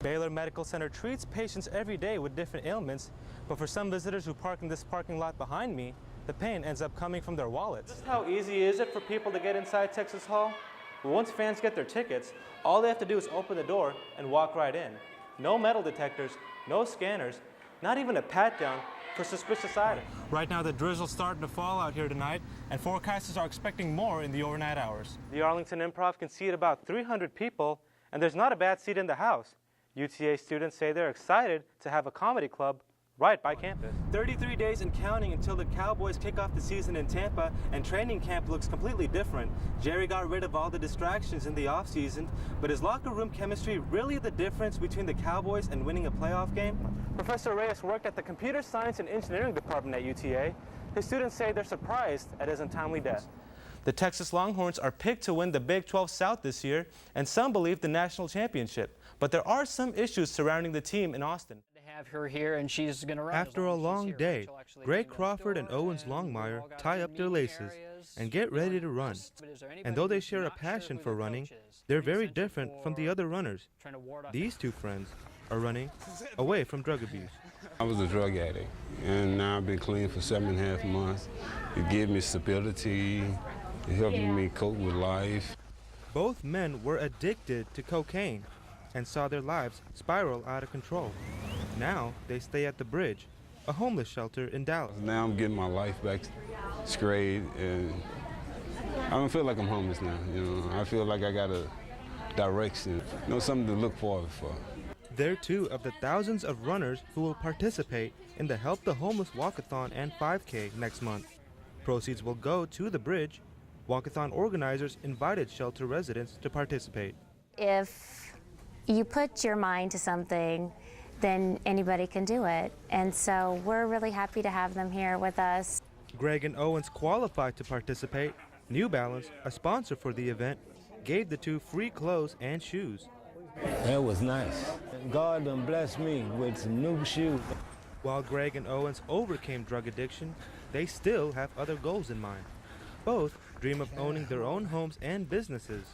Baylor Medical Center treats patients every day with different ailments, but for some visitors who park in this parking lot behind me, the pain ends up coming from their wallets. Just how easy is it for people to get inside Texas Hall? Well, once fans get their tickets, all they have to do is open the door and walk right in. No metal detectors, no scanners, not even a pat-down for suspicious items. Right now, the drizzle's starting to fall out here tonight, and forecasters are expecting more in the overnight hours. The Arlington Improv can seat about 300 people, and there's not a bad seat in the house. UTA students say they're excited to have a comedy club right by campus. 33 days and counting until the Cowboys kick off the season in Tampa, and training camp looks completely different. Jerry got rid of all the distractions in the offseason, but is locker room chemistry really the difference between the Cowboys and winning a playoff game? Professor Reyes worked at the Computer Science and Engineering Department at UTA. His students say they're surprised at his untimely death. The Texas Longhorns are picked to win the Big 12 South this year, and some believe the national championship. But there are some issues surrounding the team in Austin. Have her here and she's going to run. After a long day, Greg Crawford and Owens Longmire tie up their laces and get ready to run. And though they share a passion for running, they're very different from the other runners. These two friends are running away from drug abuse. I was a drug addict, and now I've been clean for 7.5 months. It gave me stability, it helped me cope with life. Both men were addicted to cocaine and saw their lives spiral out of control. Now they stay at the Bridge, a homeless shelter in Dallas. Now I'm getting my life back straight, and I don't feel like I'm homeless now. I feel like I got a direction, something to look forward for. They're two of the thousands of runners who will participate in the Help the Homeless Walkathon and 5K next month. Proceeds will go to the Bridge. Walkathon organizers invited shelter residents to participate. If you put your mind to something, then anybody can do it. And so we're really happy to have them here with us. Greg and Owens qualified to participate. New Balance, a sponsor for the event, gave the two free clothes and shoes. That was nice. God done blessed me with some new shoes. While Greg and Owens overcame drug addiction, they still have other goals in mind. Both dream of owning their own homes and businesses.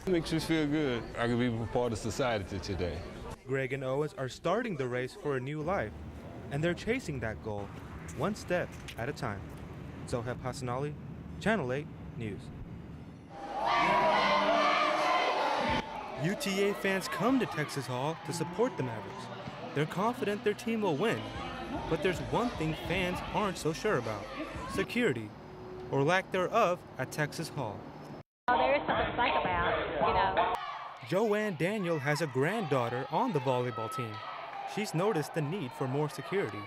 It makes you feel good. I can be a part of society today. Greg and Owens are starting the race for a new life, and they're chasing that goal, one step at a time. Zoheb Hassanali, Channel 8 News. UTA fans come to Texas Hall to support the Mavericks. They're confident their team will win, but there's one thing fans aren't so sure about: security, or lack thereof at Texas Hall. Oh, there is something to think about, Joanne Daniel has a granddaughter on the volleyball team. She's noticed the need for more security.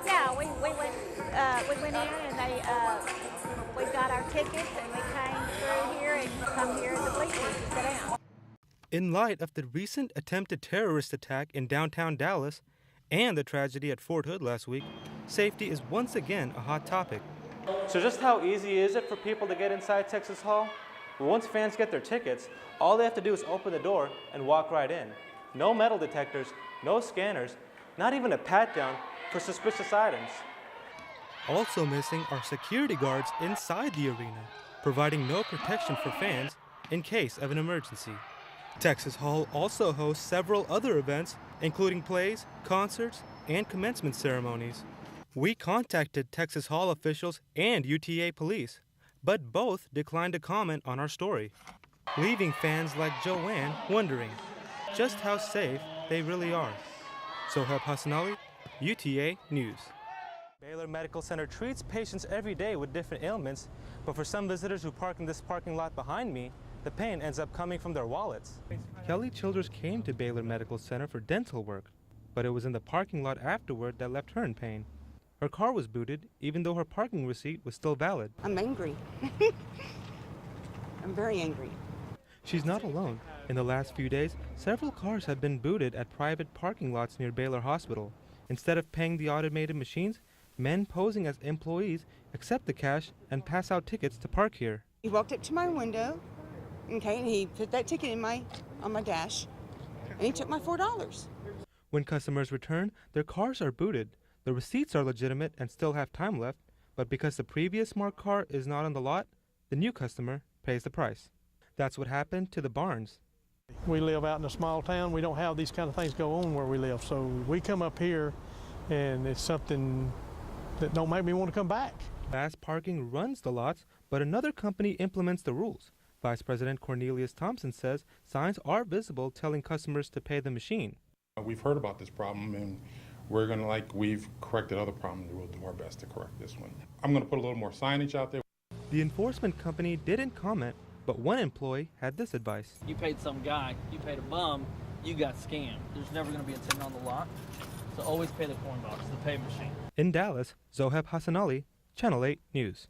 Yeah, we went in and we got our tickets and we came through here and come here in the bleachers to sit down. In light of the recent attempted terrorist attack in downtown Dallas and the tragedy at Fort Hood last week, safety is once again a hot topic. So just how easy is it for people to get inside Texas Hall? Well, once fans get their tickets, all they have to do is open the door and walk right in. No metal detectors, no scanners, not even a pat-down for suspicious items. Also missing are security guards inside the arena, providing no protection for fans in case of an emergency. Texas Hall also hosts several other events, including plays, concerts, and commencement ceremonies. We contacted Texas Hall officials and UTA police, but both declined to comment on our story, leaving fans like Joanne wondering just how safe they really are. Zoheb Hassanali, UTA News. Baylor Medical Center treats patients every day with different ailments, but for some visitors who park in this parking lot behind me, the pain ends up coming from their wallets. Kelly Childers came to Baylor Medical Center for dental work, but it was in the parking lot afterward that left her in pain. Her car was booted, even though her parking receipt was still valid. I'm angry. I'm very angry. She's not alone. In the last few days, several cars have been booted at private parking lots near Baylor Hospital. Instead of paying the automated machines, men posing as employees accept the cash and pass out tickets to park here. He walked up to my window, okay, and he put that ticket on my dash, and he took my $4. When customers return, their cars are booted. The receipts are legitimate and still have time left, but because the previous marked car is not on the lot, the new customer pays the price. That's what happened to the Barnes. We live out in a small town. We don't have these kind of things go on where we live. So we come up here and it's something that don't make me want to come back. Fast Parking runs the lots, but another company implements the rules. Vice President Cornelius Thompson says signs are visible telling customers to pay the machine. We've heard about this problem, and we're going to, like we've corrected other problems, we'll do our best to correct this one. I'm going to put a little more signage out there. The enforcement company didn't comment, but one employee had this advice. You paid some guy, you paid a bum, you got scammed. There's never going to be a ticket on the lot, so always pay the coin box, the pay machine. In Dallas, Zoheb Hassanali, Channel 8 News.